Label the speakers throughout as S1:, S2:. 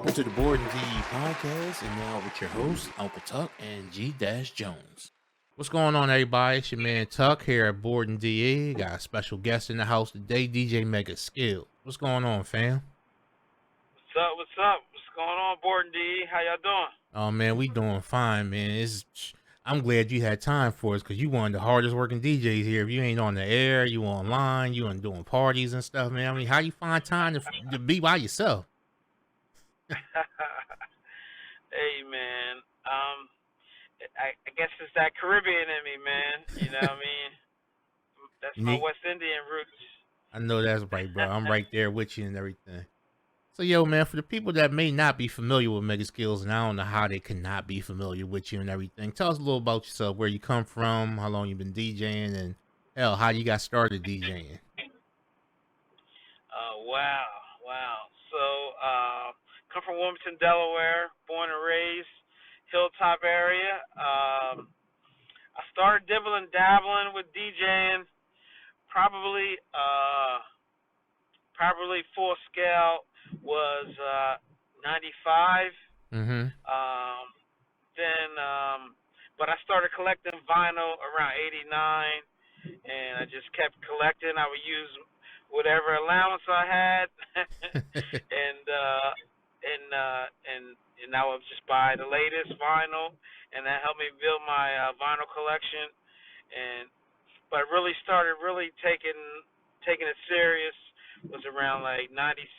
S1: welcome to the BOREDinDE podcast, and now with your hosts, Uncle Tuck and G-Jones. What's going on, everybody? It's your man Tuck here at BOREDinDE. Got a special guest in the house today, DJ MegaSkills. What's going on, fam?
S2: What's up? What's up? What's going on, BOREDinDE? How y'all doing?
S1: Oh, man, we doing fine, man. I'm glad you had time for us because you one of the hardest working DJs here. If you ain't on the air, you online, you doing parties and stuff, man. I mean, how you find time to be by yourself?
S2: Hey, man. I guess it's that Caribbean in me, man. You know what I mean? That's my West Indian roots.
S1: I know that's right, bro. I'm right there with you and everything. So, yo, man, for the people that may not be familiar with MegaSkills, and I don't know how they cannot be familiar with you and everything, tell us a little about yourself, where you come from, how long you been DJing, and hell, how you got started DJing.
S2: Wow. So, come from Wilmington, Delaware, born and raised, Hilltop area. I started dibbling, dabbling with DJing probably full scale was 95. But I started collecting vinyl around 89, and I just kept collecting. I would use whatever allowance I had, and I would just buy the latest vinyl, and that helped me build my vinyl collection. But I really started taking it serious was around like 96,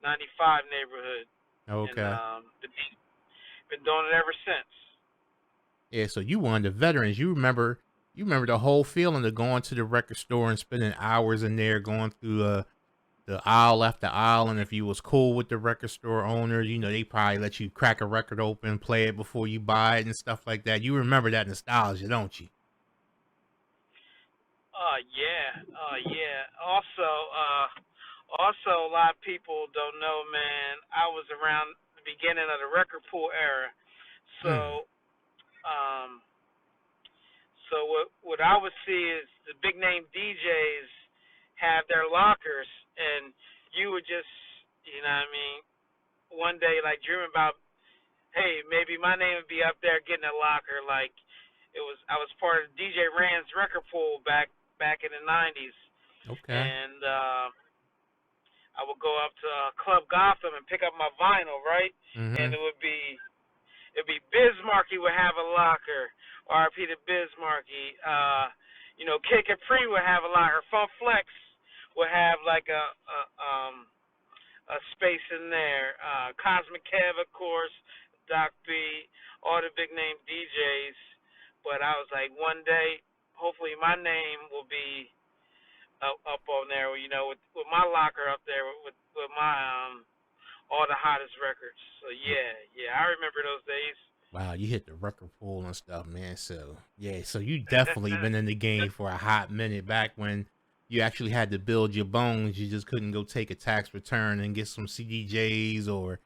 S2: 95 neighborhood.
S1: Okay.
S2: And been doing it ever since.
S1: Yeah, so you one of the veterans. You remember the whole feeling of going to the record store and spending hours in there, going through the aisle after aisle, and if you was cool with the record store owner, they probably let you crack a record open, play it before you buy it and stuff like that. You remember that nostalgia, don't you?
S2: Yeah. Also, a lot of people don't know, man. I was around the beginning of the record pool era, so what I would see is the big name DJs have their lockers, and you would just, one day like dreaming about, hey, maybe my name would be up there getting a locker. Like I was part of DJ Rand's record pool back in the 90s.
S1: Okay.
S2: And I would go up to Club Gotham and pick up my vinyl, right? And it would be Bismarcky would have a locker. R.I.P. to Bismarcky. Kid Capri would have a locker. Funk Flex would have like a space in there. Cosmic Kev, of course, Doc B, all the big name DJs. But I was like, one day, hopefully my name will be up on there, with my locker up there with my all the hottest records. So yeah, I remember those days.
S1: Wow, you hit the record pool and stuff, man. So you definitely been in the game for a hot minute. Back when you actually had to build your bones, you just couldn't go take a tax return and get some CDJs or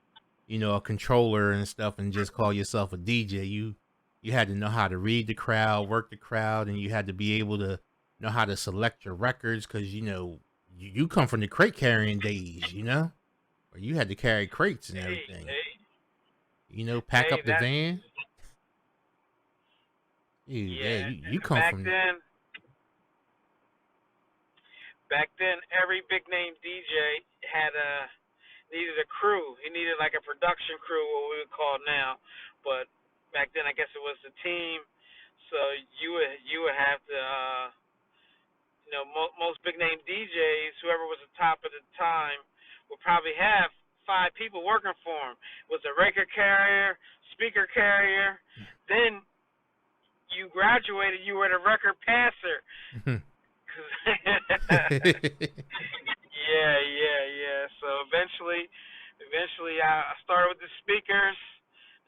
S1: a controller and stuff and just call yourself a DJ. You had to know how to read the crowd, work the crowd, and you had to be able to know how to select your records because you come from the crate carrying days, where you had to carry crates and everything. Pack up the van. You come
S2: back
S1: from
S2: back then every big name DJ needed a crew. He needed like a production crew, what we would call now, but back then I guess it was a team. So you would have to most big name DJs, whoever was the top at the time, would probably have 5 people working for him. Was a record carrier, speaker carrier. Then you graduated, you were the record passer. Yeah. So eventually I started with the speakers,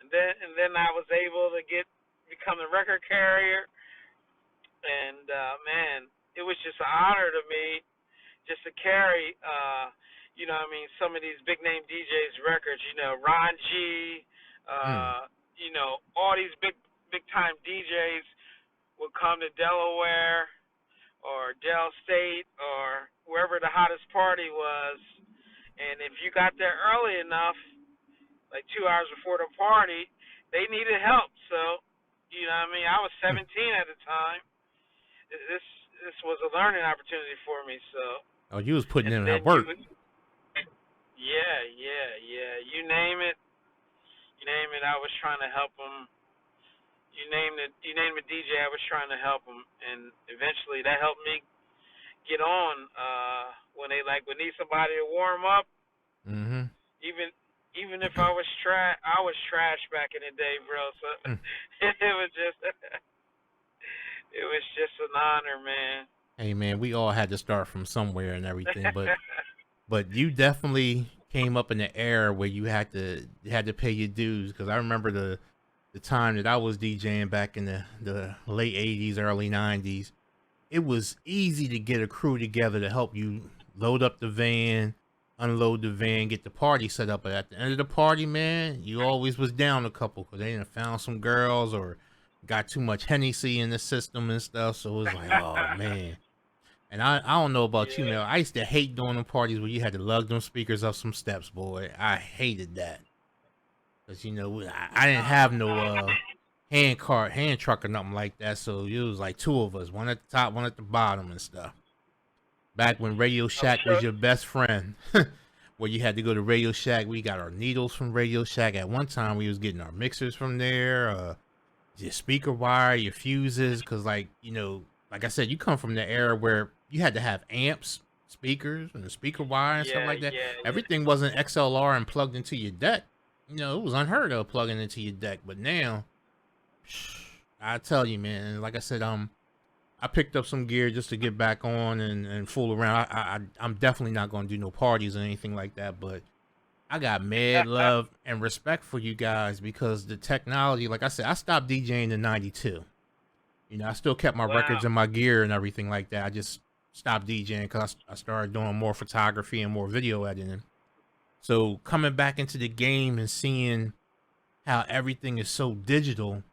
S2: and then I was able to become the record carrier. And man, it was just an honor to me just to carry some of these big name DJs records, Ron G, all these big time DJs would come to Delaware or Del State or wherever the hottest party was, and if you got there early enough, like 2 hours before the party, they needed help. So, you know what I mean? I was 17 at the time. This this was a learning opportunity for me. So,
S1: Oh, you was putting
S2: and
S1: in that
S2: then
S1: work.
S2: yeah. You name it. You name it. I was trying to help them. You name it. You name it, DJ. I was trying to help them, and eventually that helped me get on. When they would need somebody to warm up,
S1: Mm-hmm.
S2: even if I was trash back in the day, bro. So it was just it was just an honor, man.
S1: Hey man, we all had to start from somewhere and everything, but you definitely came up in the era where you had to pay your dues, because I remember the time that I was DJing back in the late 80s, early 90s. It was easy to get a crew together to help you load up the van, unload the van, get the party set up. But at the end of the party, man, you always was down a couple because they done found some girls or got too much Hennessy in the system and stuff. So it was like, oh man. And I don't know about you, man.
S2: Yeah.
S1: I used to hate doing them parties where you had to lug them speakers up some steps, boy. I hated that. Cause I didn't have no hand truck or nothing like that. So it was like two of us, one at the top, one at the bottom and stuff. Back when Radio
S2: I'm
S1: Shack was
S2: sure.
S1: your best friend, where you had to go to Radio Shack. We got our needles from Radio Shack. At one time, we was getting our mixers from there, your speaker wire, your fuses. Cause like I said, you come from the era where you had to have amps, speakers, and the speaker wire and stuff
S2: Yeah,
S1: like that.
S2: yeah.
S1: Everything wasn't XLR and plugged into your deck. It was unheard of plugging into your deck. But now, I tell you, man, like I said, I picked up some gear just to get back on and fool around. I'm definitely not going to do no parties or anything like that, but I got mad love and respect for you guys because the technology, like I said, I stopped DJing in 92. I still kept my
S2: Wow.
S1: records and my gear and everything like that. I just stopped DJing because I started doing more photography and more video editing. So coming back into the game and seeing how everything is so digital,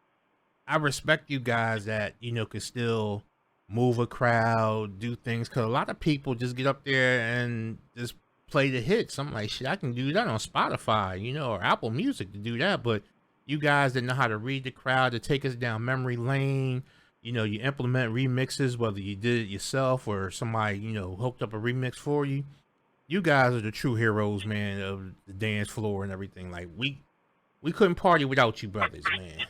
S1: I respect you guys that could still move a crowd, do things. Cause a lot of people just get up there and just play the hits. I'm like, shit, I can do that on Spotify, or Apple Music to do that. But you guys that know how to read the crowd, to take us down memory lane. You implement remixes, whether you did it yourself or somebody hooked up a remix for you. You guys are the true heroes, man, of the dance floor and everything. Like we couldn't party without you brothers, man.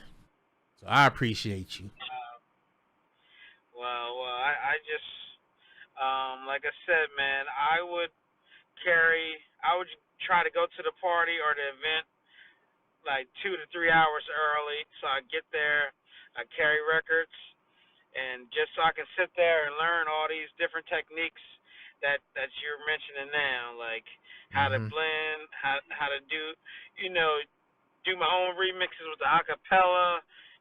S1: So I appreciate you.
S2: Well, I just, like I said, man, I would try to go to the party or the event like 2 to 3 hours early, so I get there, I carry records, and just so I can sit there and learn all these different techniques that you're mentioning now, like how to
S1: Mm-hmm.
S2: blend, how to do my own remixes with the acapella,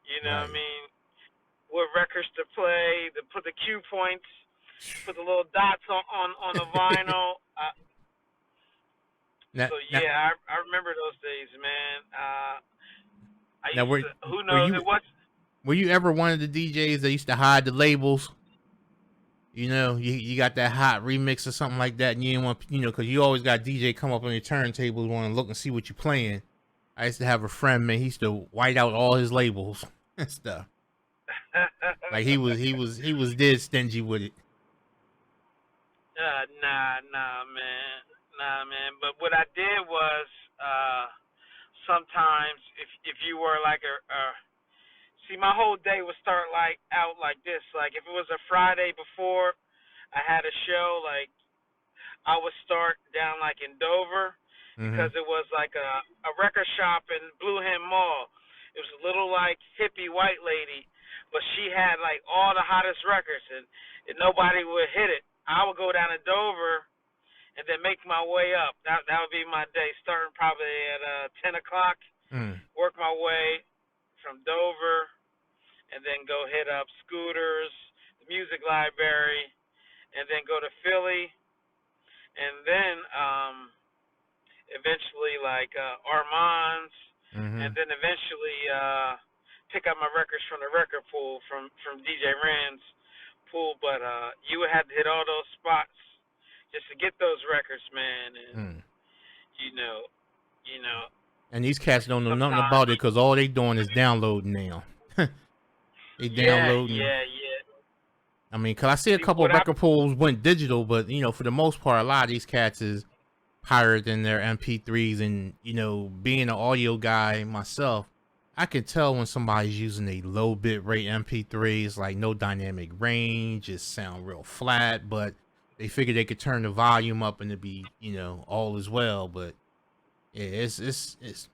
S2: you know what I
S1: Right.
S2: mean? What records to play, to put the cue points, put the little dots on the vinyl.
S1: Now,
S2: So
S1: now,
S2: yeah, I remember those days, man. I
S1: now,
S2: used
S1: were
S2: to. Who
S1: were
S2: knows?
S1: you
S2: It was.
S1: were you ever one of the DJs that used to hide the labels? You got that hot remix or something like that, and you didn't want because you always got DJ come up on your turntables, want to look and see what you're playing. I used to have a friend, man. He used to white out all his labels and stuff. Like he was dead stingy with it.
S2: nah, man. But what I did was, sometimes if you were like see, my whole day would start out like this. Like if it was a Friday before I had a show, like I would start down like in Dover
S1: Mm-hmm.
S2: because it was like a record shop in Blue Hen Mall. It was a little like hippie white lady, but she had like all the hottest records and nobody would hit it. I would go down to Dover and then make my way up. That would be my day, starting probably at 10 o'clock.
S1: Mm.
S2: Work my way from Dover and then go hit up Scooters, the Music Library, and then go to Philly, and then eventually like Armand's, and
S1: Mm-hmm.
S2: then eventually pick up my records from the record pool from DJ Rand's pool. But you would have to hit all those spots just to get those records, man. And
S1: Mm.
S2: you know, you know.
S1: And these cats don't know nothing
S2: sometimes.
S1: about it because all they doing is downloading now. They
S2: Yeah,
S1: downloading.
S2: yeah, yeah.
S1: I mean, cause I see a
S2: See,
S1: couple of
S2: what I
S1: record pools went digital, but for the most part, a lot of these cats is pirating their MP3s, and being an audio guy myself, I can tell when somebody's using a low bit rate MP3. It's like no dynamic range, just sound real flat, but they figure they could turn the volume up and it'd be all as well. But yeah, it's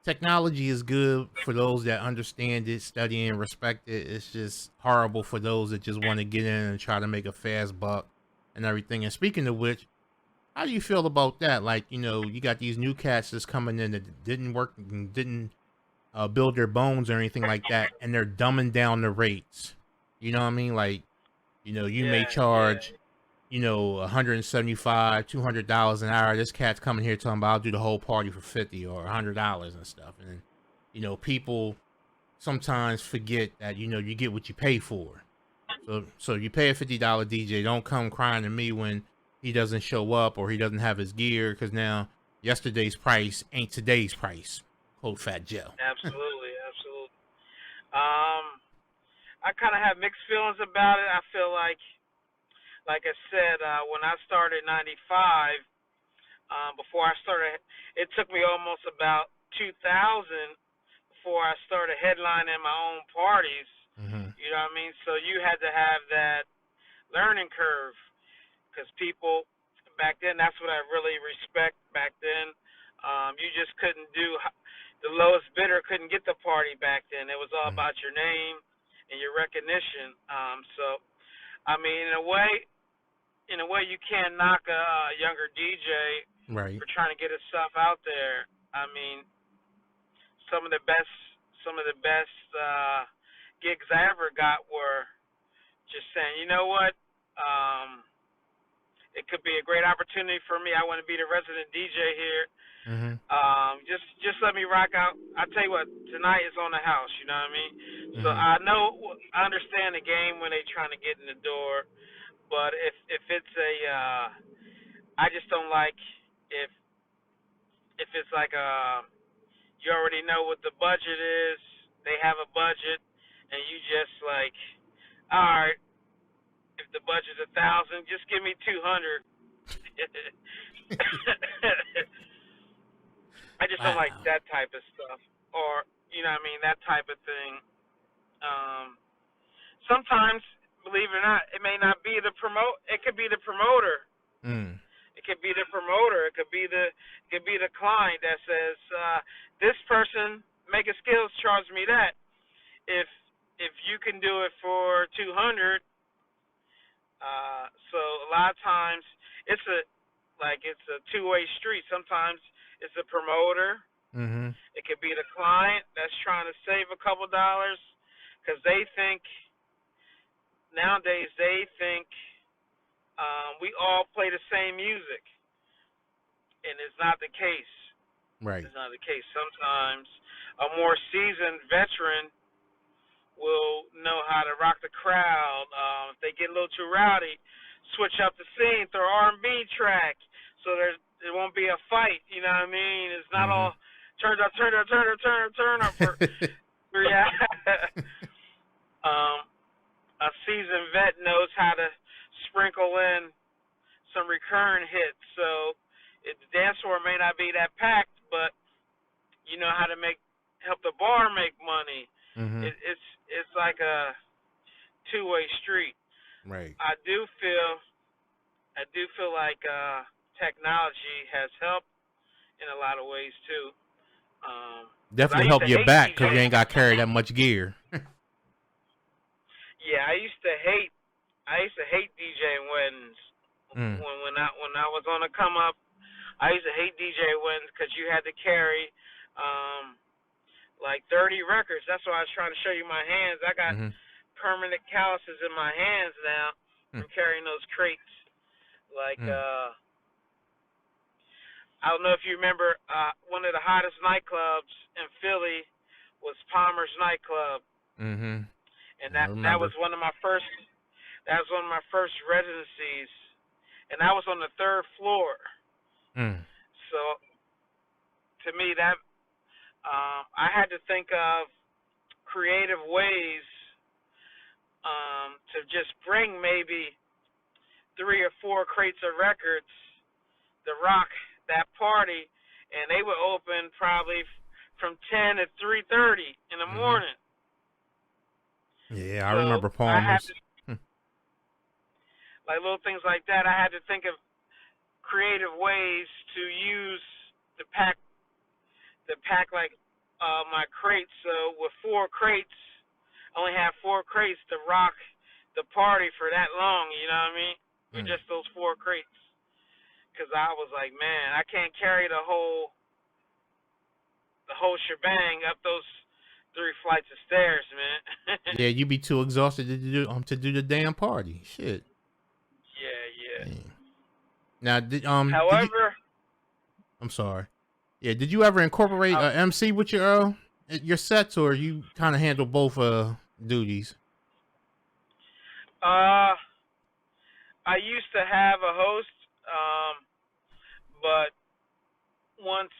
S1: technology is good for those that understand it, study and respect it. It's just horrible for those that just want to get in and try to make a fast buck and everything. And speaking of which, how do you feel about that? Like, you got these new cats that's coming in that didn't work and didn't build their bones or anything like that, and they're dumbing down the rates. You know what I mean? Like, you may
S2: yeah, yeah.
S1: charge 175 $200 an hour. This cat's coming here talking about I'll do the whole party for 50 or $100 and stuff. And people sometimes forget that you get what you pay for. So you pay a $50 DJ. Don't come crying to me when he doesn't show up or he doesn't have his gear, because now yesterday's price ain't today's price. Quote Fat Joe.
S2: Absolutely, absolutely. I kind of have mixed feelings about it. I feel like I said, when I started in '95, before I started, it took me almost about 2000 before I started headlining my own parties.
S1: Mm-hmm.
S2: You know what I mean? So you had to have that learning curve, because people back then, that's what I really respect back then. You just couldn't do the lowest bidder couldn't get the party back then. It was all
S1: Mm-hmm.
S2: about your name and your recognition. So I mean, in a way, you can't knock a younger DJ
S1: Right.
S2: for trying to get his stuff out there. I mean, some of the best, some of the best gigs I ever got were just saying, you know what, it could be a great opportunity for me. I want to be the resident DJ here.
S1: Mm-hmm.
S2: Just let me rock out. I tell you what, tonight is on the house. You know what I mean? So
S1: Mm-hmm.
S2: I understand the game when they trying to get in the door, but if it's I just don't like if it's like you already know what the budget is. They have a budget, and you just like, all right, if the budget's 1,000, just give me 200. I just don't like
S1: Wow.
S2: that type of stuff, or you know what I mean, that type of thing. Sometimes, believe it or not, it may not be the promote. It could be the promoter.
S1: Mm.
S2: It could be the promoter. It could be the client that says, this person MegaSkills charged me that. If you can do it for 200, so a lot of times it's a two-way street. Sometimes it's the promoter.
S1: Mm-hmm.
S2: It could be the client that's trying to save a couple dollars, because nowadays they think we all play the same music, and it's not the case.
S1: Right.
S2: It's not the case. Sometimes a more seasoned veteran will know how to rock the crowd. If they get a little too rowdy, switch up the scene, throw R&B track, so there won't be a fight. You know what I mean? It's not
S1: Mm-hmm.
S2: all turn up for yeah. A seasoned vet knows how to sprinkle in some recurring hits. So the dance floor may not be that packed, but you know how to help the bar make money.
S1: Mm-hmm.
S2: It's like a two-way street.
S1: Right.
S2: I do feel like technology has helped in a lot of ways too. 'Cause I
S1: Definitely
S2: used
S1: help
S2: to
S1: your
S2: hate
S1: back because you
S2: DJing.
S1: ain't got to carry that much gear.
S2: Yeah, I used to hate DJing weddings.
S1: Mm.
S2: When I was on a come up, I used to hate DJ weddings because you had to carry like 30 records. That's why I was trying to show you my hands. I got
S1: Mm-hmm.
S2: permanent calluses in my hands now
S1: Mm.
S2: from carrying those crates. Like
S1: Mm.
S2: I don't know if you remember, one of the hottest nightclubs in Philly was Palmer's nightclub,
S1: Mm-hmm.
S2: and
S1: I
S2: that was
S1: remember.
S2: one of my first. That was one of my first residencies, and I was on the third floor.
S1: Mm.
S2: So to me, that I had to think of creative ways to just bring maybe 3 or 4 crates of records to rock that party, and they would open probably from 10 to 3:30 in the
S1: Mm-hmm.
S2: morning.
S1: Yeah, I
S2: So
S1: remember
S2: I had
S1: Palmer's.
S2: to, like little things like that. I had to think of creative ways to use the pack like my crates. So with 4 crates, I only have 4 crates to rock the party for that long. You know what I mean? With
S1: Mm.
S2: just those 4 crates. Because I was like, man, I can't carry the whole shebang up those 3 flights of stairs, man.
S1: Yeah, you be too exhausted to do the damn party. Shit.
S2: Yeah, yeah.
S1: Dang. Now, did you?
S2: However,
S1: I'm sorry. Yeah, did you ever incorporate
S2: I,
S1: MC with your sets, or you kind of handle both duties?
S2: uh, I used to have a host, but once,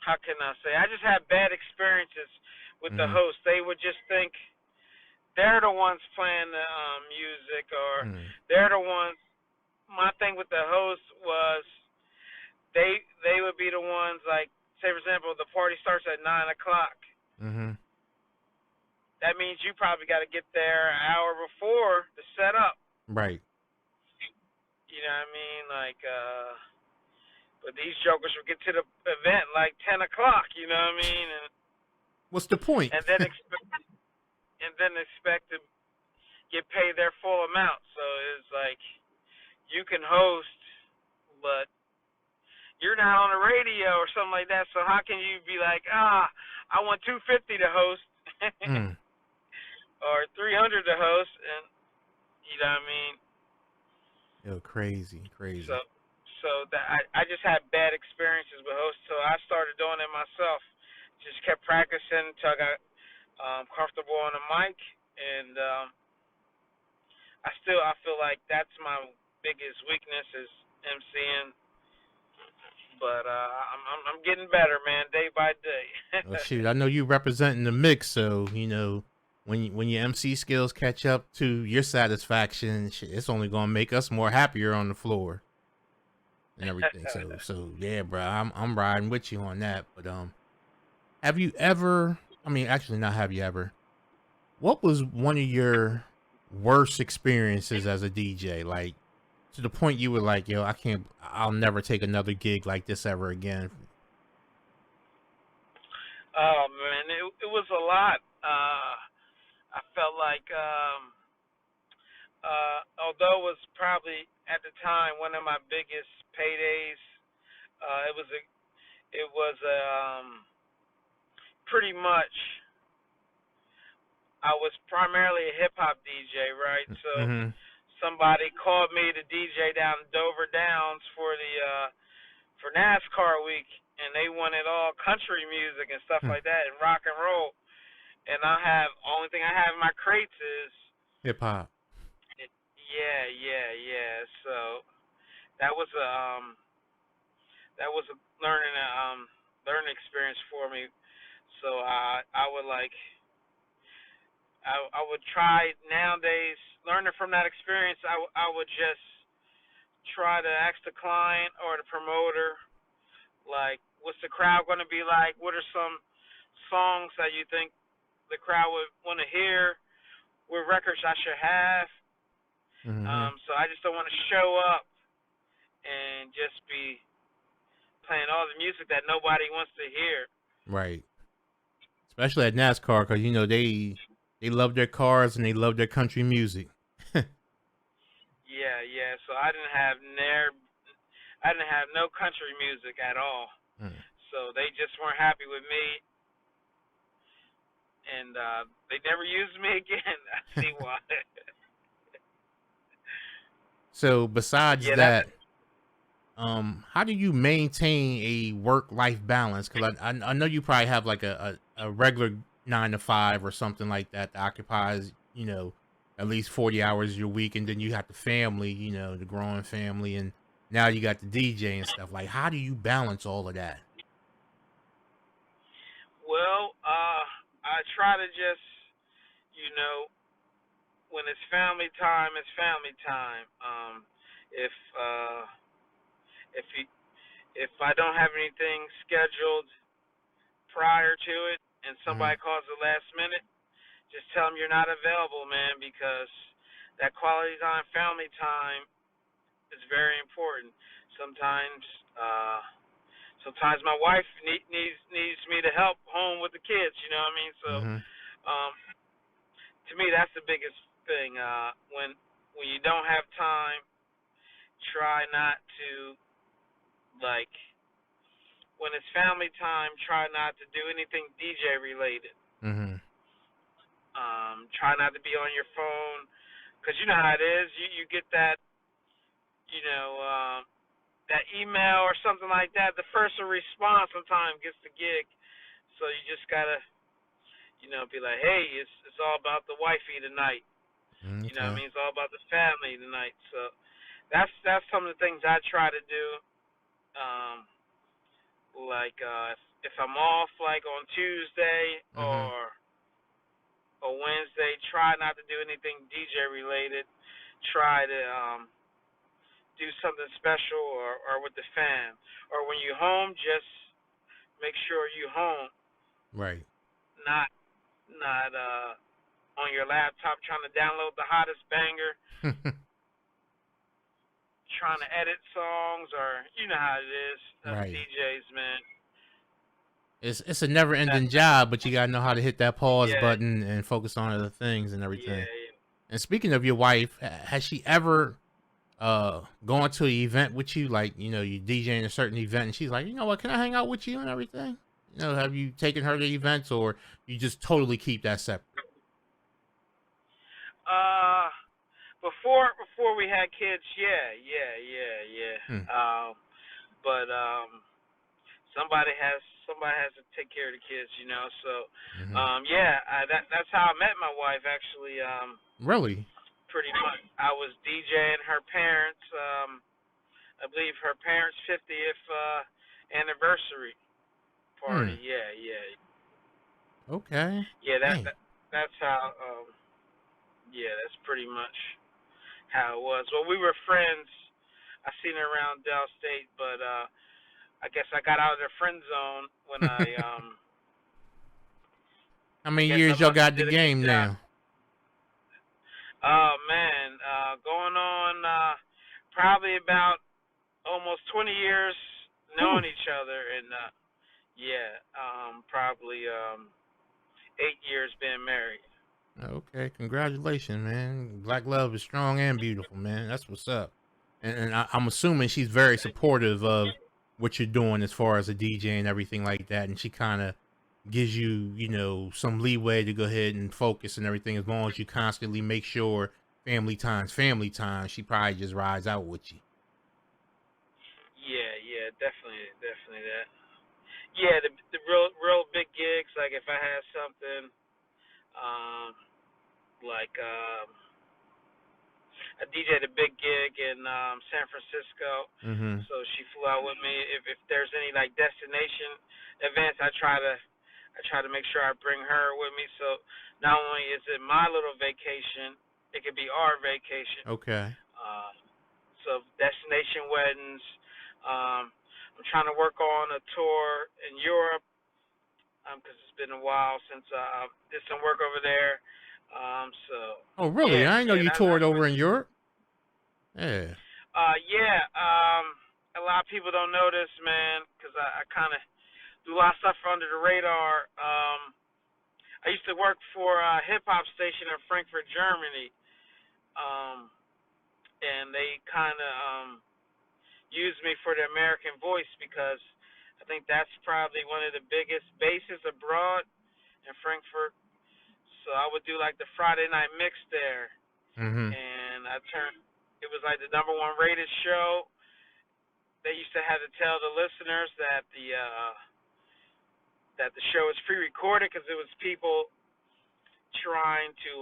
S2: how can I say? I just had bad experiences with the
S1: Mm-hmm.
S2: host. They would just think they're the ones playing the music, or
S1: Mm-hmm.
S2: they're the ones. My thing with the host was they would be the ones, like, say for example, the party starts at 9 o'clock.
S1: Mm-hmm.
S2: That means you probably got to get there an hour before to set up.
S1: Right.
S2: You know what I mean? Like, but these jokers would get to the event like 10 o'clock. You know what I mean?
S1: What's the point?
S2: And then expect to get paid their full amount. So it's like you can host, but you're not on the radio or something like that. So how can you be like, I want 250 to host
S1: Mm.
S2: or 300 to host, and you know what I mean?
S1: Yo, crazy,
S2: So
S1: crazy.
S2: that I just had bad experiences with hosts, so I started doing it myself. Just kept practicing until I got comfortable on the mic, and I feel like that's my biggest weakness is MCing. But I'm getting better, man, day by day.
S1: Oh shoot, I know you representing the mix, so when your MC skills catch up to your satisfaction, shit, it's only gonna make us more happier on the floor and everything. So yeah, bro, I'm riding with you on that. But have you ever? I mean, actually, not have you ever? What was one of your worst experiences as a DJ? Like to the point you were like, yo, I'll never take another gig like this ever again.
S2: Oh man, it was a lot. I felt like although it was probably at the time one of my biggest paydays, uh, it was a it was pretty much. I was primarily a hip hop DJ, right? So
S1: Mm-hmm.
S2: somebody called me to DJ down in Dover Downs for NASCAR week, and they wanted all country music and stuff like that and rock and roll. And only thing I have in my crates is
S1: Hip hop.
S2: yeah, yeah, yeah. So that was a learning experience for me. So I would like I would try nowadays learning from that experience. I would just try to ask the client or the promoter, like, what's the crowd going to be like? What are some songs that you think the crowd would want to hear? What records I should have?
S1: Mm-hmm.
S2: So I just don't want to show up and just be playing all the music that nobody wants to hear.
S1: Right. Especially at NASCAR, because they love their cars and they love their country music.
S2: Yeah, yeah. So I didn't have no country music at all.
S1: Mm.
S2: So they just weren't happy with me, and they never used me again. I see why.
S1: So besides
S2: Yeah, that's
S1: that, how do you maintain a work-life balance? Because I know you probably have like a regular 9 to 5 or something like that occupies at least 40 hours your week, and then you have the family, the growing family, and now you got the DJ and stuff. Like, how do you balance all of that?
S2: I try to just, you know, when it's family time, it's family time. If if you, if I don't have anything scheduled prior to it, and
S1: Mm-hmm.
S2: somebody calls the last minute, just tell them you're not available, man, because that quality time, family time, is very important. Sometimes, sometimes my wife needs me to help home with the kids. You know what I mean? So,
S1: Mm-hmm.
S2: um, to me, that's the biggest thing. When you don't have time, try not to like when it's family time. Try not to do anything DJ related.
S1: Mm-hmm.
S2: Try not to be on your phone, cause you know how it is. You get that, you know, that email or something like that. The first response sometimes gets the gig, so you just gotta, be like, hey, it's all about the wifey tonight. You know what I
S1: Okay.
S2: mean? It's all about the family tonight. So that's some of the things I try to do. Um, like if I'm off, like on Tuesday
S1: Mm-hmm.
S2: or Wednesday, try not to do anything DJ related. Try to do something special or with the fam. Or when you're home, just make sure you're home,
S1: Right.
S2: not on your laptop trying to download the hottest banger, trying to edit songs, or you know how it is. Us
S1: Right.
S2: DJs, man.
S1: It's a never
S2: That,
S1: ending
S2: that
S1: job, but you gotta know how to hit that pause
S2: yeah,
S1: button and focus on other things and everything.
S2: yeah.
S1: And speaking of your wife, has she ever gone to an event with you, like you DJing a certain event, and she's like, you know what, can I hang out with you and everything? Have you taken her to events, or you just totally keep that separate?
S2: Uh, before we had kids, yeah.
S1: Hmm.
S2: But somebody has to take care of the kids, you know. So,
S1: Mm-hmm.
S2: yeah, that's how I met my wife. Actually,
S1: Really?
S2: pretty much, I was DJing her parents. I believe her parents' 50th anniversary
S1: Hmm.
S2: party. Yeah.
S1: Okay.
S2: Yeah,
S1: Dang.
S2: that's how. Yeah, that's pretty much how it was. Well, we were friends. I seen her around Dell State, but I guess I got out of the friend zone when
S1: How
S2: I
S1: many
S2: guess I
S1: years y'all
S2: must have
S1: got the
S2: did a good
S1: game
S2: job.
S1: now?
S2: Oh man, going on probably about almost 20 years
S1: Whew.
S2: knowing each other, and yeah, probably 8 years being married.
S1: Okay, congratulations, man. Black love is strong and beautiful, man. That's what's up. And I'm assuming she's very supportive of what you're doing as far as a DJ and everything like that. And she kind of gives you, some leeway to go ahead and focus and everything. As long as you constantly make sure family time. She probably just rides out with you.
S2: Yeah, definitely that. Yeah, the real big gigs, like if I had something, um, like I DJ'd a big gig in San Francisco,
S1: Mm-hmm.
S2: so she flew out with me. If there's any like destination events, I try to make sure I bring her with me. So not only is it my little vacation, it could be our vacation.
S1: Okay.
S2: Uh, so destination weddings. I'm trying to work on a tour in Europe because it's been a while since I did some work over there. So
S1: Oh, really?
S2: yeah,
S1: I didn't know
S2: yeah,
S1: you toured
S2: that's
S1: over
S2: pretty.
S1: in Europe. Yeah.
S2: Yeah. A lot of people don't know this, man, because I kind of do a lot of stuff under the radar. I used to work for a hip hop station in Frankfurt, Germany, um, and they kind of used me for the American Voice because I think that's probably one of the biggest bases abroad in Frankfurt. So I would do like the Friday night mix there,
S1: Mm-hmm.
S2: and I turned. It was like the number one rated show. They used to have to tell the listeners that the show is pre-recorded because it was people trying to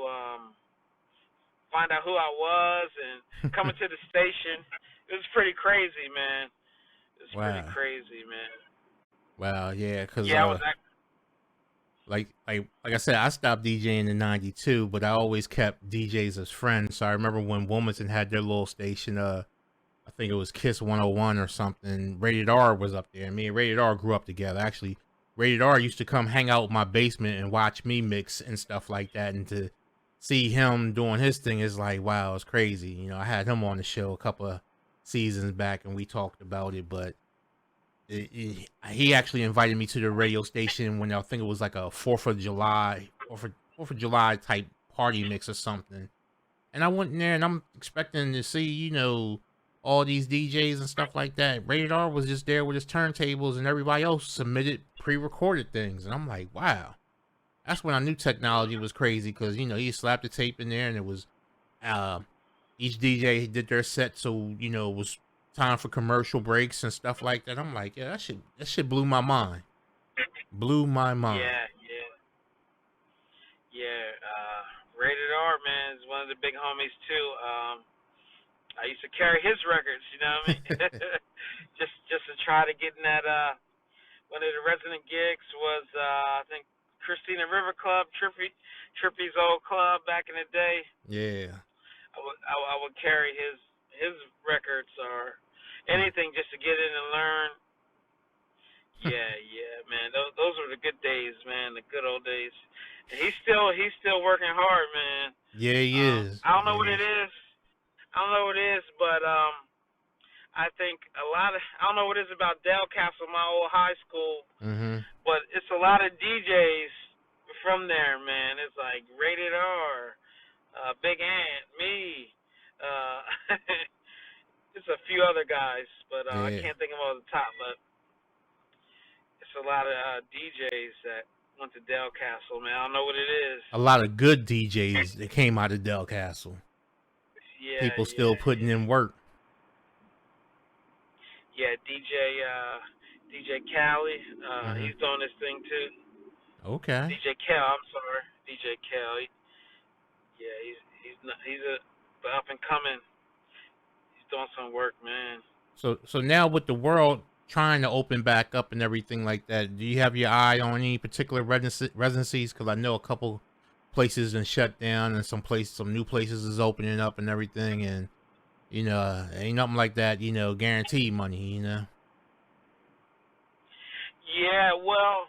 S2: find out who I was and coming to the station. It was pretty crazy, man. It was pretty
S1: Wow.
S2: crazy, man.
S1: Wow. Yeah. Cause
S2: Yeah, I was.
S1: like I said, I stopped DJing in '92, but I always kept DJs as friends. So I remember when Wilmington had their little station, I think it was Kiss 101 or something. Rated R was up there. Me and Rated R grew up together. Actually, Rated R used to come hang out in my basement and watch me mix and stuff like that. And to see him doing his thing is like, wow, it's crazy. You know, I had him on the show a couple of seasons back and we talked about it, but he actually invited me to the radio station when I think it was like a 4th of July, 4th of July type party mix or something. And I went in there and I'm expecting to see, you know, all these DJs and stuff like that. Rated R was just there with his turntables and everybody else submitted pre-recorded things. And I'm like, wow. That's when I knew technology was crazy because, you know, he slapped the tape in there and it was each DJ did their set. So, you know, it was time for commercial breaks and stuff like that. I'm like, yeah, that shit blew my mind. Blew my mind.
S2: Yeah. Rated R, man, is one of the big homies too. I used to carry his records, you know what I mean? just to try to get in that. One of the resident gigs was I think Christina River Club, Trippy's old club back in the day.
S1: Yeah.
S2: I would carry his records or anything just to get in and learn. Yeah, man. Those were the good days, man. The good old days. And he's still working hard, man.
S1: Yeah, he is.
S2: I don't know what it is. But I think I don't know what it is about Delcastle, my old high school.
S1: Mm-hmm.
S2: But it's a lot of DJs from there, man. It's like Rated R, Big Ant, me. It's a few other guys, but I can't think of them off the top. But it's a lot of DJs that went to Delcastle, man. I don't know what it is.
S1: A lot of good DJs that came out of Delcastle.
S2: Yeah,
S1: people still putting in work.
S2: Yeah, DJ Cali, he's doing this thing too.
S1: Okay.
S2: DJ Cal, I'm sorry, DJ Cal. He's a up and coming. He's doing some work, man.
S1: So now with the world trying to open back up and everything like that, do you have your eye on any particular residencies? Because I know a couple places and shut down, and some new places is opening up and everything, and you know, ain't nothing like that, you know, guaranteed money, you know.
S2: Yeah, well,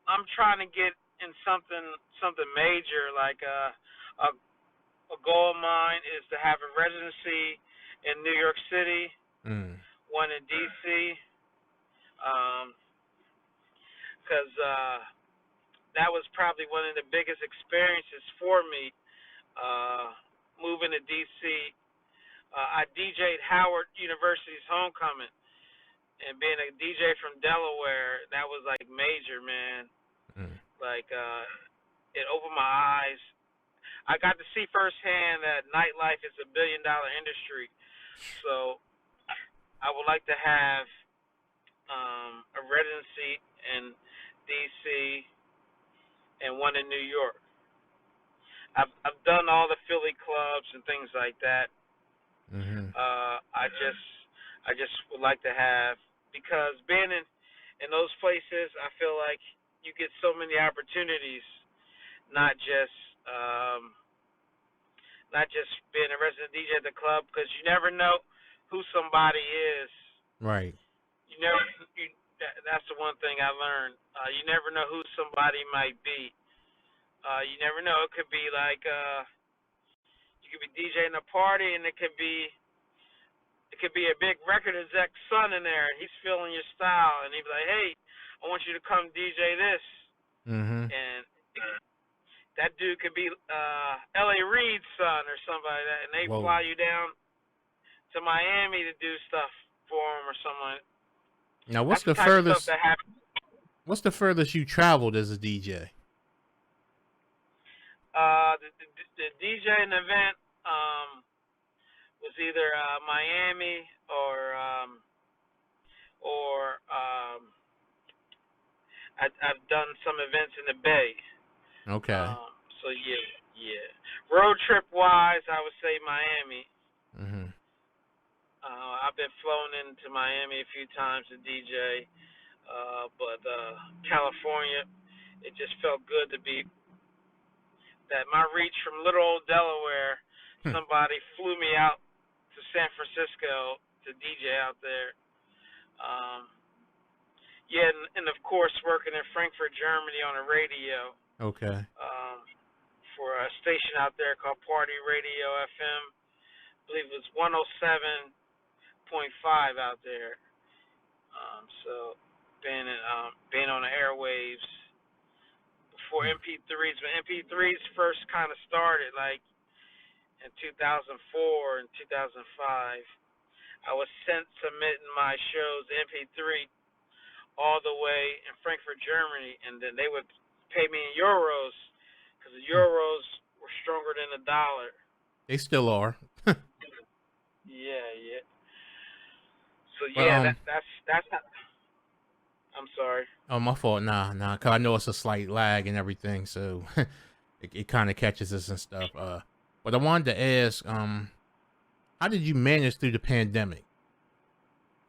S2: I'm trying to get in something major. Like a goal of mine is to have a residency in New York City, one in DC, because that was probably one of the biggest experiences for me. Moving to DC, I DJ'd Howard University's homecoming, and being a DJ from Delaware, that was like major, man. Like it opened my eyes. I got to see firsthand that nightlife is $1 billion industry. So I would like to have a residency in DC and one in New York. I've done all the Philly clubs and things like that. I just would like to have, because being in those places, I feel like you get so many opportunities, not just being a resident DJ at the club, because you never know who somebody is.
S1: Right.
S2: That's the one thing I learned. You never know who somebody might be. You never know. It could be like you could be DJing a party, and it could be a big record exec's son in there, and he's feeling your style, and he'd be like, "Hey, I want you to come DJ this." And that dude could be L.A. Reid's son or somebody like that, and they fly you down to Miami to do stuff for him or something.
S1: Now, what's the furthest? What's the furthest you traveled as a DJ?
S2: The DJing event was either Miami or I've done some events in the Bay.
S1: Okay.
S2: So yeah. Road trip wise, I would say Miami. I've been flown into Miami a few times to DJ. But California, it just felt good to be that my reach from little old Delaware, somebody flew me out to San Francisco to DJ out there. Um, yeah, and of course working in Frankfurt, Germany on a radio
S1: Okay.
S2: for a station out there called Party Radio FM. I believe it was 107.5 out there. So being on the airwaves before MP3s, when MP3s first kind of started, like in 2004 and 2005, I was submitting my shows MP3 all the way in Frankfurt, Germany, and then they would pay me in euros because the euros were stronger than the dollar.
S1: They still are.
S2: Yeah, yeah. So
S1: But
S2: yeah, that's not. I'm sorry.
S1: oh, my fault. Nah, cause I know it's a slight lag and everything, so it kind of catches us and stuff. But I wanted to ask, how did you manage through the pandemic?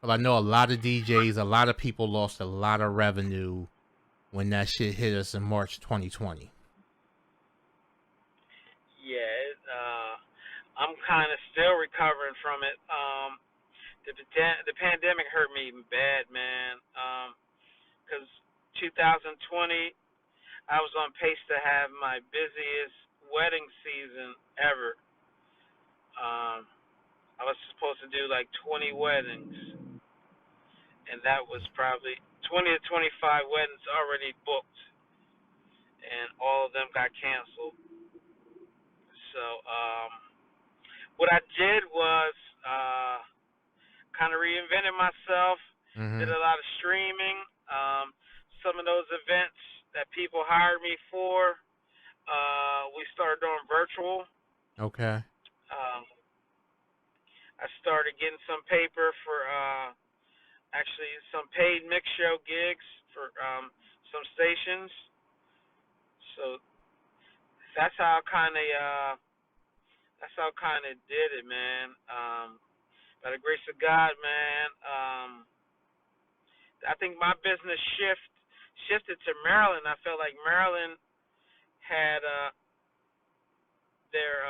S1: Well, I know a lot of DJs, a lot of people lost a lot of revenue when that shit hit us in March 2020.
S2: Yeah, I'm kind of still recovering from it. The pandemic hurt me bad, man. Because 2020, I was on pace to have my busiest wedding season ever. I was supposed to do like 20 weddings, and that was probably 20 to 25 weddings already booked, and all of them got canceled. So what I did was kind of reinvented myself, did
S1: Mm-hmm.
S2: a lot of streaming. Some of those events that people hired me for, we started doing virtual.
S1: Okay.
S2: Um, I started getting some paper for actually some paid mix show gigs for some stations. So that's how I kind of did it, man. By the grace of God, man. I think my business shifted to Maryland. I felt like Maryland had their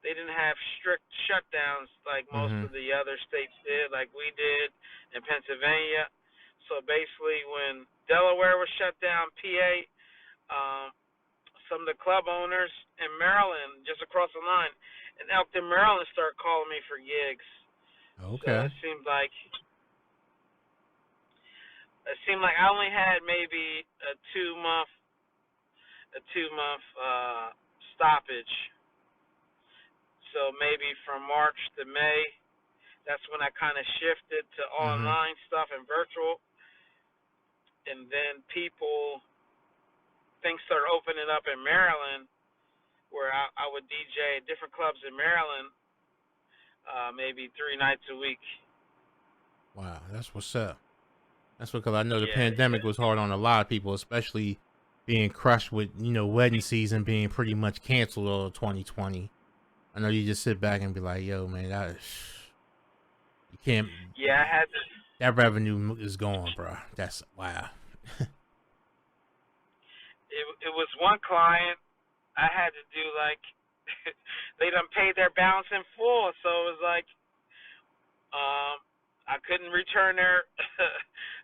S2: they didn't have strict shutdowns like most
S1: Mm-hmm.
S2: of the other states did, like we did in Pennsylvania. So basically, when Delaware was shut down, PA, some of the club owners in Maryland, just across the line, in Elkton, Maryland, started calling me for gigs. So
S1: Okay.
S2: it seemed like I only had maybe a 2 month stoppage. So maybe from March to May, that's when I kind of shifted to
S1: Mm-hmm.
S2: online stuff and virtual. And then things started opening up in Maryland, where I would DJ at different clubs in Maryland, maybe 3 nights a week.
S1: Wow, that's what's up. That's because I know the
S2: Yeah,
S1: pandemic
S2: yeah.
S1: was hard on a lot of people, especially being crushed with, wedding season being pretty much canceled all of 2020. I know you just sit back and be like, yo, man, you can't,
S2: Yeah, I had to.
S1: that revenue is gone, bro. That's wow.
S2: It was one client I had to do like they done paid their balance in full, so it was like I couldn't return their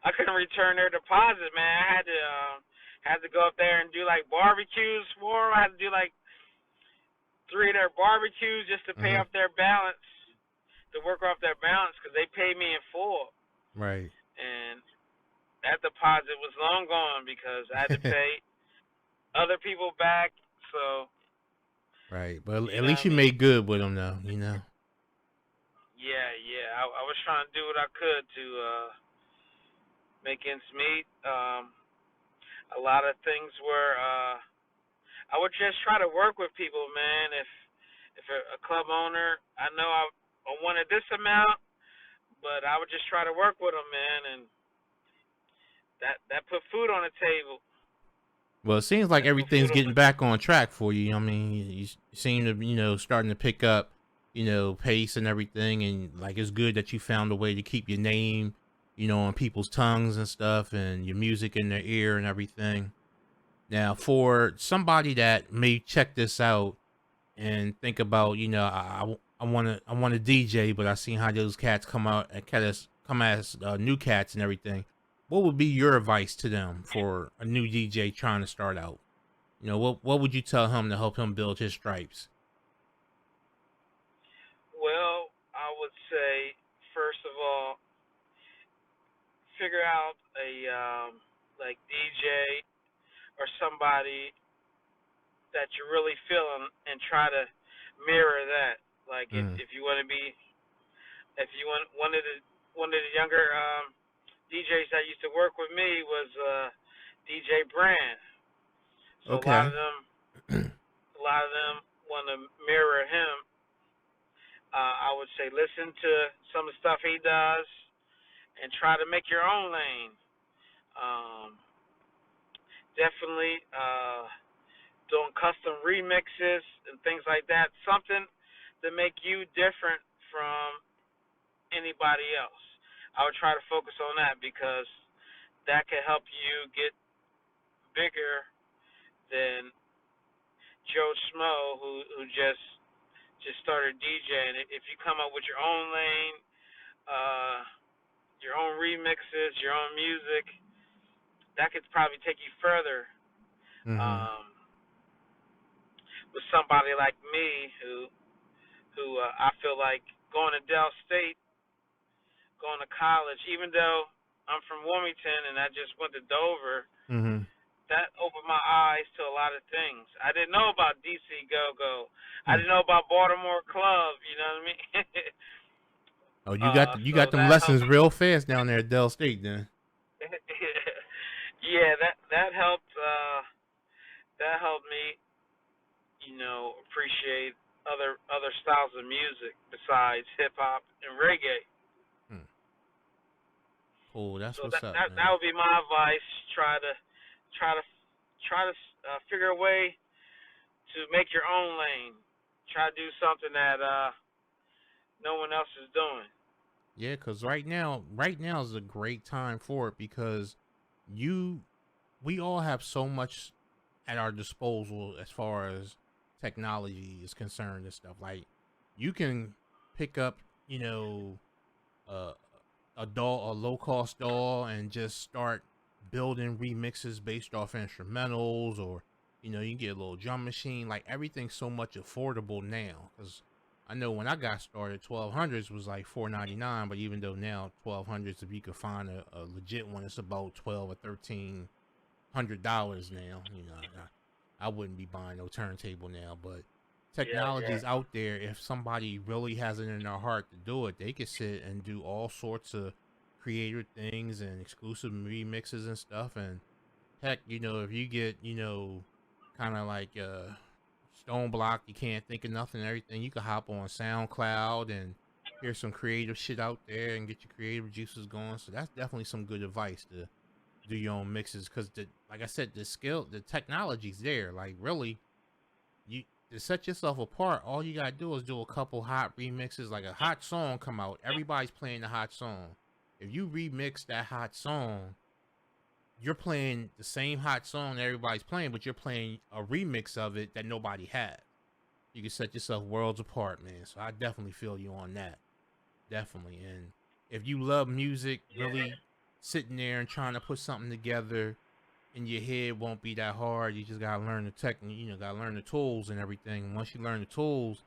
S2: I couldn't return their deposit, man. I had to go up there and do like barbecues for them. I had to do like 3 of their barbecues just to pay
S1: Mm-hmm.
S2: off their balance, to work off their balance, because they paid me in full,
S1: Right.
S2: and that deposit was long gone because I had to pay other people back. So
S1: Right. But
S2: you
S1: at
S2: know
S1: least
S2: what I
S1: you
S2: mean?
S1: made good with them, though.
S2: Yeah, yeah. I was trying to do what I could to make ends meet. A lot of things were I would just try to work with people, man. If a club owner, I know I wanted this amount, but I would just try to work with them, man, and that put food on the table.
S1: Well, it seems like
S2: That put
S1: everything's
S2: food on
S1: getting
S2: the.
S1: back on track for you. I mean, you seem to, starting to pick up, pace and everything. And like, it's good that you found a way to keep your name, on people's tongues and stuff, and your music in their ear and everything. Now, for somebody that may check this out and think about, I want to DJ, but I seen how those cats come out and come as new cats and everything. What would be your advice to them for a new DJ trying to start out? What would you tell him to help him build his stripes?
S2: Well, I would say first of all, figure out a like DJ or somebody that you're really feeling and try to mirror that. Like
S1: Mm.
S2: if you want to be, if you want one of the younger DJs that used to work with me was DJ Brand. So
S1: Okay.
S2: a lot of them want to mirror him. I would say listen to some of the stuff he does and try to make your own lane. Um, Definitely doing custom remixes and things like that. Something to make you different from anybody else. I would try to focus on that because that can help you get bigger than Joe Schmo who just started DJing. If you come up with your own lane, uh, your own remixes, your own music, that could probably take you further.
S1: Mm-hmm.
S2: Um, with somebody like me who I feel like going to Dell State, going to college, even though I'm from Wilmington and I just went to Dover,
S1: Mm-hmm.
S2: that opened my eyes to a lot of things. I didn't know about DC Go Go. I
S1: Hmm.
S2: didn't know about Baltimore Club. You know what I mean?
S1: Oh, you got
S2: So
S1: them
S2: that helped.
S1: lessons real fast down there at Dell State, then.
S2: Yeah, that helped. That helped me, appreciate other styles of music besides hip hop and reggae.
S1: Hmm. Cool. That's
S2: So
S1: what's
S2: that
S1: up,
S2: that, that
S1: man.
S2: would be my advice. Try to try to figure a way to make your own lane. Try to do something that no one else is doing.
S1: Yeah, because right now is a great time for it because you, we all have so much at our disposal as far as technology is concerned and stuff. Like, you can pick up, you know, uh, a low cost DAW, and just start building remixes based off instrumentals, or you can get a little drum machine. Like, everything's so much affordable now. Because I know when I got started, 1200s was like $4.99, but even though now 1200s, if you could find a legit one, it's about 12 or $1,300 now. I wouldn't be buying no turntable now, but
S2: Yeah, yeah,
S1: technology's out there. If somebody really has it in their heart to do it, they could sit and do all sorts of creative things and exclusive remixes and stuff. And heck, if you get, kind of like stone block, you can't think of nothing and everything, you can hop on SoundCloud and hear some creative shit out there and get your creative juices going. So that's definitely some good advice to do your own mixes, because like I said, the technology's there. Like, really, you to set yourself apart, all you gotta do is do a couple hot remixes. Like, a hot song come out, everybody's playing the hot song. If you remix that hot song, you're playing the same hot song that everybody's playing, but you're playing a remix of it that nobody had. You can set yourself worlds apart, man. So I definitely feel you on that. Definitely. And if you love music,
S2: yeah,
S1: really sitting there and trying to put something together in your head won't be that hard. You just gotta learn the technique, gotta learn the tools and everything. Once you learn the tools,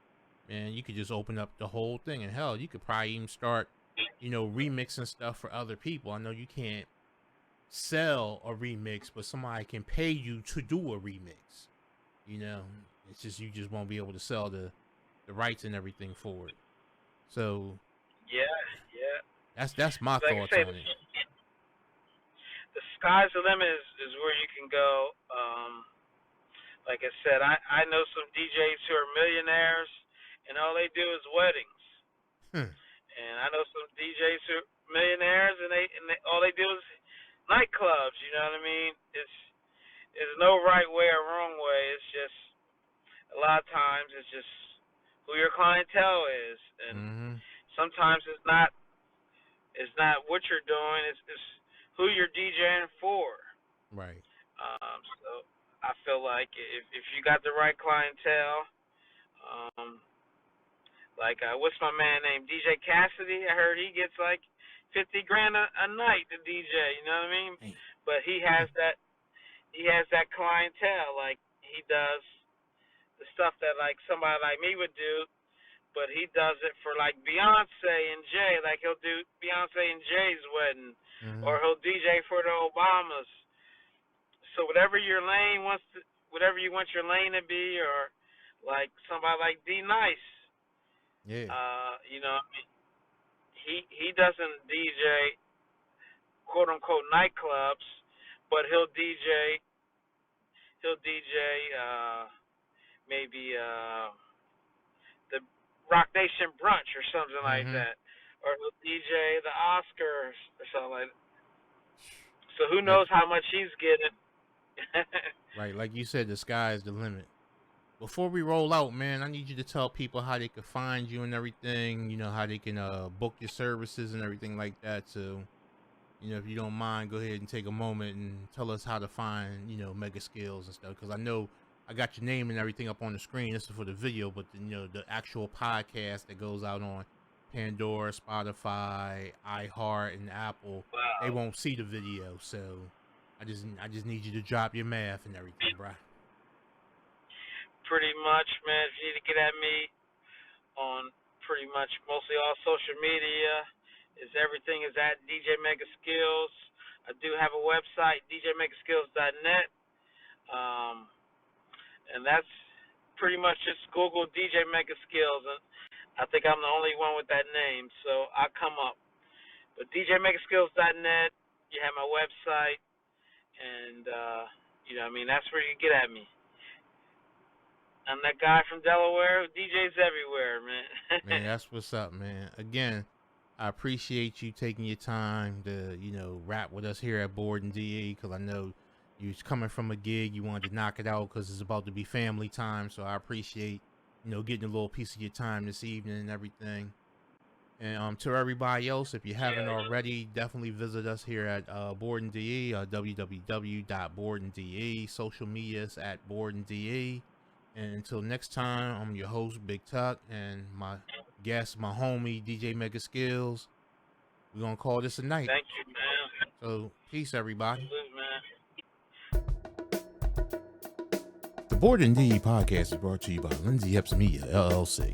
S1: man, you could just open up the whole thing. And hell, you could probably even start, remixing stuff for other people. I know you can't sell a remix, but somebody can pay you to do a remix. You know, it's just, you just won't be able to sell the rights and everything for it. So
S2: yeah, yeah.
S1: that's my
S2: Like I
S1: thoughts
S2: say,
S1: on it.
S2: the sky's the limit is where you can go. Like I said, I know some DJs who are millionaires, and all they do is weddings.
S1: Hmm.
S2: And I know some DJs who are millionaires, and they all they do is nightclubs. You know what I mean? It's no right way or wrong way. It's just a lot of times it's just who your clientele is, and
S1: Mm-hmm.
S2: sometimes it's not It's not what you're doing. It's who you're DJing for.
S1: Right.
S2: So I feel like if you got the right clientele, um, like what's my man named DJ Cassidy? I heard he gets like 50 grand a night to DJ. You know what I mean?
S1: Hey.
S2: But he has that clientele. Like he does the stuff that like somebody like me would do, but he does it for like Beyonce and Jay. Like he'll do Beyonce and Jay's wedding,
S1: Mm-hmm.
S2: or he'll DJ for the Obamas. So whatever your lane wants to, whatever you want your lane to be, or like somebody like D Nice,
S1: Yeah.
S2: you know, he doesn't DJ quote unquote nightclubs, but he'll DJ maybe the Rock Nation brunch or something like
S1: Mm-hmm.
S2: that, or he'll DJ the Oscars or something like that. So who
S1: Like
S2: knows how much he's getting?
S1: right, like you said, the sky is the limit. Before we roll out, man, I need you to tell people how they can find you and everything. You know how they can book your services and everything like that. So, you know, if you don't mind, go ahead and take a moment and tell us how to find, you know, MegaSkills and stuff. Because I know I got your name and everything up on the screen. This is for the video, but you know, the actual podcast that goes out on Pandora, Spotify, iHeart, and Apple, they
S2: Wow.
S1: won't see the video. So, I just need you to drop your math and everything, bruh.
S2: Pretty much, man. If you need to get at me on pretty much mostly all social media, is everything is at DJ MegaSkills. I do have a website, DJMegaSkills.net, um, and that's pretty much just Google DJ MegaSkills, and I think I'm the only one with that name, so I come up. But DJMegaSkills.net, you have my website, and you know, what I mean, that's where you get at me. I'm that guy from Delaware who DJs everywhere, man.
S1: Man, that's what's up, man. Again, I appreciate you taking your time to, you know, rap with us here at BOREDinDE, because I know you was coming from a gig, you wanted to knock it out because it's about to be family time. So I appreciate, you know, getting a little piece of your time this evening and everything. And to everybody else, if you haven't
S2: Yeah.
S1: already, definitely visit us here at BOREDinDE, www.BOREDinDE. Social media is at BOREDinDE. And until next time, I'm your host, Big Tuck, and my guest, my homie, DJ MegaSkills. We're going to call this a night.
S2: Thank you, man.
S1: So, peace, everybody.
S2: Salute, man.
S1: The BOREDinDE podcast is brought to you by Lindsay Epps Media, LLC.